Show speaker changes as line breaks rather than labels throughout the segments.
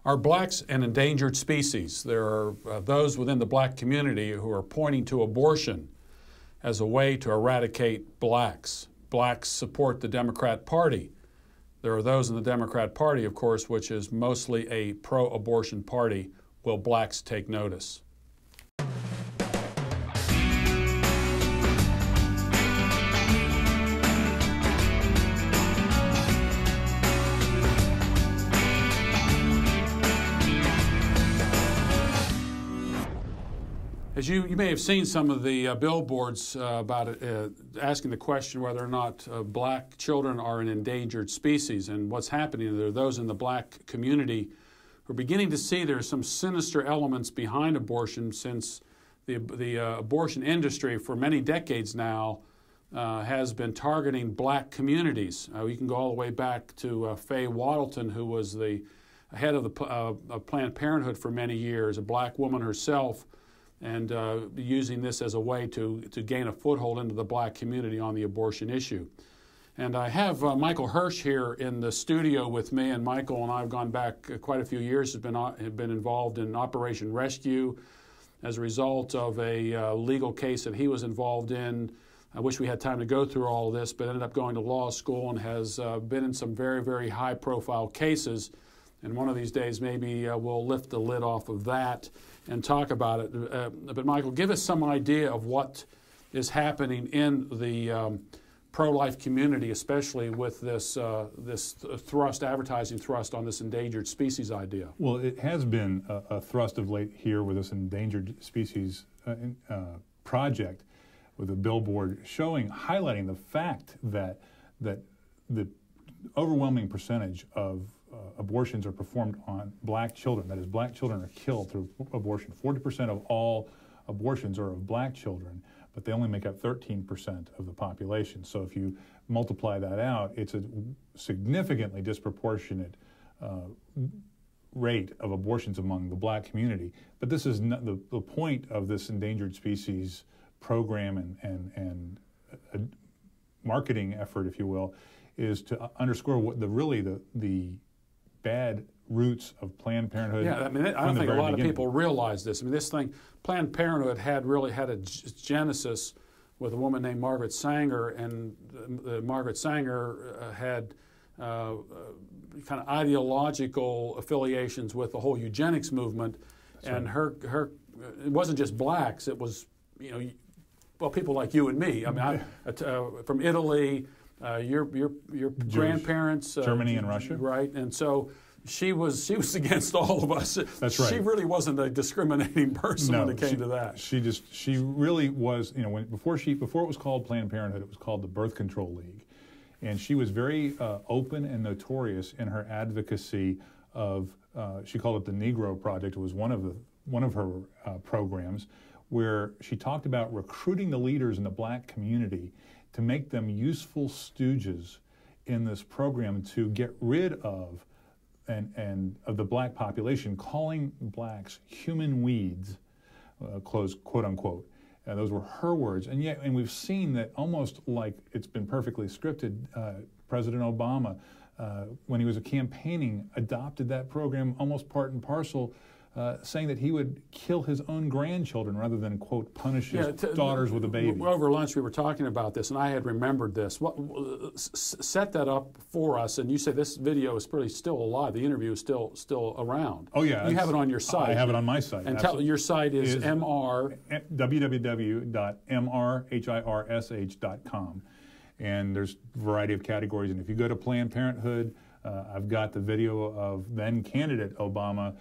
Are blacks an endangered species? There are those within the black community who are pointing to abortion as a way to eradicate blacks. Blacks support the Democrat Party. There are those in the Democrat Party, of course, which is mostly a pro-abortion party. Will blacks take notice? As you may have seen some of the billboards about it, asking the question whether or not black children are an endangered species. And what's happening, there are those in the black community who are beginning to see there are some sinister elements behind abortion, since the abortion industry for many decades now has been targeting black communities. We can go all the way back to Faye Wattleton, who was the head of the Planned Parenthood for many years, a black woman herself, and using this as a way to gain a foothold into the black community on the abortion issue. And I have Michael Hirsh here in the studio with me, and Michael and I have gone back quite a few years, have been involved in Operation Rescue as a result of a legal case that he was involved in. I wish we had time to go through all of this, but ended up going to law school and has been in some very, very high-profile cases. And one of these days, maybe we'll lift the lid off of that and talk about it. But Michael, give us some idea of what is happening in the pro-life community, especially with this advertising thrust on this endangered species idea.
Well, it has been a thrust of late here with this endangered species project, with a billboard highlighting the fact that the overwhelming percentage of abortions are performed on black children. That is, black children are killed through abortion. 40% of all abortions are of black children, but they only make up 13% of the population. So if you multiply that out, it's a significantly disproportionate rate of abortions among the black community. But this is not the point of this endangered species program and marketing effort, if you will, is to underscore what the bad roots of Planned Parenthood.
Yeah, I mean, I don't think a lot of people realize this. I mean, this thing, Planned Parenthood really had a genesis with a woman named Margaret Sanger, and Margaret Sanger had kind of ideological affiliations with the whole eugenics movement. That's and right. It wasn't just blacks, it was, people like you and me. I mean, from Italy, your grandparents,
Germany and Russia,
right? And so she was against all of us.
That's right.
She really wasn't a discriminating person when it came to that.
She really was. Before it was called Planned Parenthood, it was called the Birth Control League, and she was very open and notorious in her advocacy of. She called it the Negro Project. It was one of her programs, where she talked about recruiting the leaders in the black community to make them useful stooges in this program to get rid of of the black population, calling blacks human weeds, quote unquote. Those were her words. And we've seen that almost like it's been perfectly scripted. President Obama, when he was campaigning, adopted that program almost part and parcel, saying that he would kill his own grandchildren rather than, quote, punish his daughters with a baby.
Over lunch we were talking about this, and I had remembered this. Set that up for us, and you say this video is pretty still alive. The interview is still around.
Oh, yeah.
You have it on your site.
I have it on my site.
And your site is
www.mrhirsh.com. And there's a variety of categories. And if you go to Planned Parenthood, I've got the video of then candidate Obama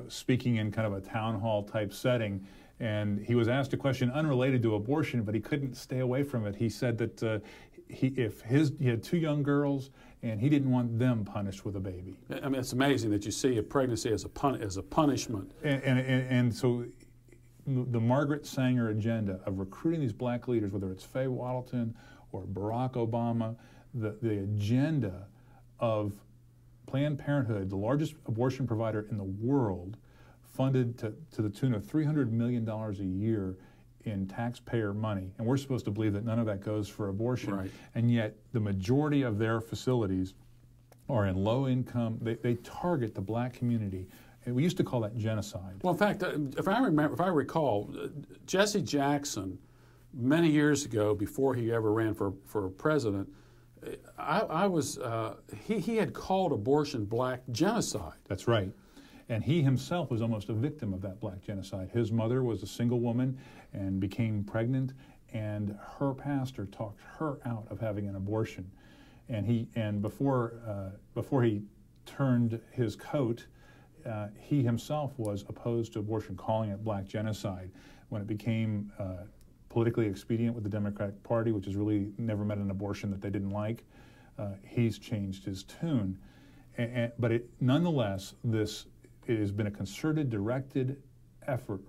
speaking in kind of a town hall type setting, and he was asked a question unrelated to abortion, but he couldn't stay away from it. He said that he had two young girls, and he didn't want them punished with a baby.
I mean, it's amazing that you see a pregnancy as a punishment.
And so the Margaret Sanger agenda of recruiting these black leaders, whether it's Faye Wattleton or Barack Obama, the agenda of Planned Parenthood, the largest abortion provider in the world, funded to the tune of $300 million a year in taxpayer money. And we're supposed to believe that none of that goes for abortion.
Right.
And yet the majority of their facilities or in low income, they target the black community. And we used to call that genocide.
Well, in fact, if I recall, Jesse Jackson, many years ago, before he ever ran for president, he had called abortion black genocide.
That's right. And he himself was almost a victim of that black genocide. His mother was a single woman and became pregnant, and her pastor talked her out of having an abortion. And before he turned his coat, he himself was opposed to abortion, calling it black genocide. When it became politically expedient with the Democratic Party, which has really never met an abortion that they didn't like, he's changed his tune. But nonetheless, it has been a concerted, directed effort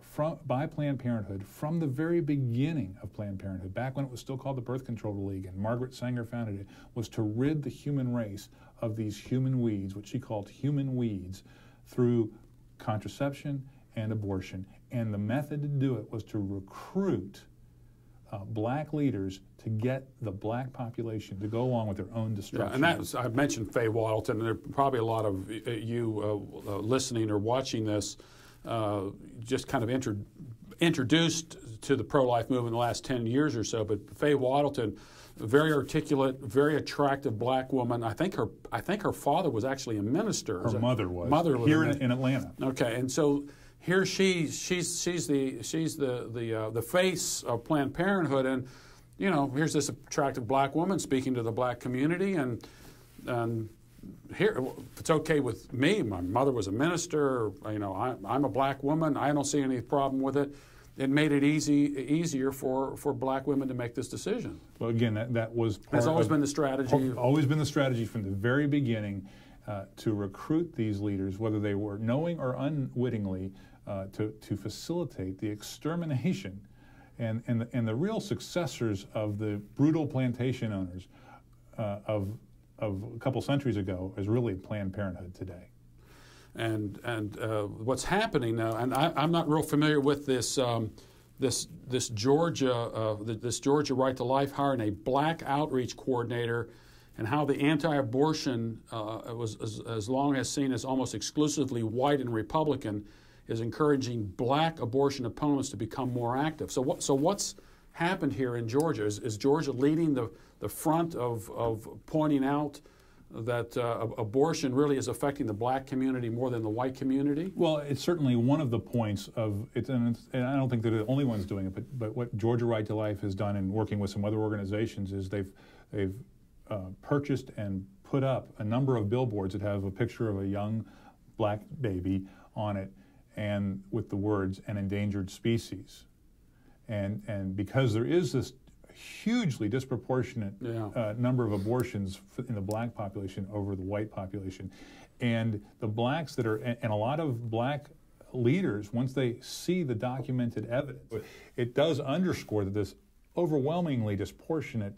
by Planned Parenthood from the very beginning of Planned Parenthood, back when it was still called the Birth Control League, and Margaret Sanger founded it, was to rid the human race of these human weeds, what she called human weeds, through contraception and abortion. And the method to do it was to recruit black leaders to get the black population to go along with their own destruction.
Yeah, and I mentioned Faye Wattleton, and there are probably a lot of you listening or watching this just kind of introduced to the pro-life movement in the last 10 years or so. But Faye Wattleton, a very articulate, very attractive black woman. I think her father was actually a minister.
Her mother was here in Atlanta.
Okay, and so here she's the face of Planned Parenthood, and here's this attractive black woman speaking to the black community, and here, if it's okay with me, my mother was a minister, I'm a black woman, I don't see any problem with it. It made it easier for black women to make this decision.
Well, again, that was
has always been the strategy.
Always been the strategy from the very beginning, to recruit these leaders, whether they were knowing or unwittingly, to facilitate the extermination and the real successors of the brutal plantation owners of a couple centuries ago is really Planned Parenthood today.
And what's happening now, and I'm not real familiar with this this Georgia Right to Life hiring a black outreach coordinator, and how the anti-abortion was as long as seen as almost exclusively white and Republican, is encouraging black abortion opponents to become more active. So what's happened here in Georgia? Is Georgia leading the front of pointing out that abortion really is affecting the black community more than the white community?
Well, it's certainly one of the points of it, and I don't think they're the only ones doing it, but what Georgia Right to Life has done in working with some other organizations is they've purchased and put up a number of billboards that have a picture of a young black baby on it, and with the words "an endangered species," and because there is this hugely disproportionate number of abortions in the black population over the white population, and the blacks that are, and a lot of black leaders, once they see the documented evidence, it does underscore that this overwhelmingly disproportionate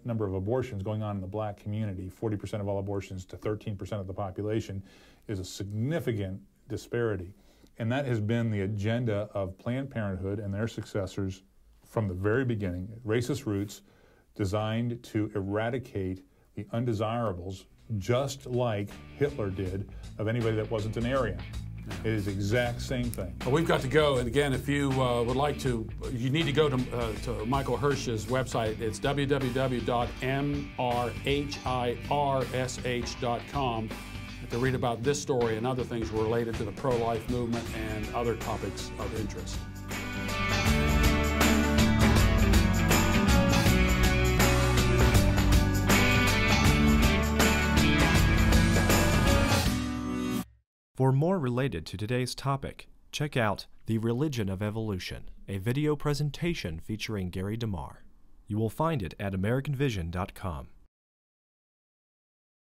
number of abortions going on in the black community, 40% of all abortions to 13% of the population, is a significant disparity. And that has been the agenda of Planned Parenthood and their successors from the very beginning. Racist roots designed to eradicate the undesirables, just like Hitler did of anybody that wasn't an Aryan. It is the exact same thing.
Well, we've got to go. And again, if you would like to, you need to go to Michael Hirsch's website. It's www.mrhirsh.com to read about this story and other things related to the pro-life movement and other topics of interest.
For more related to today's topic, check out The Religion of Evolution, a video presentation featuring Gary DeMar. You will find it at AmericanVision.com.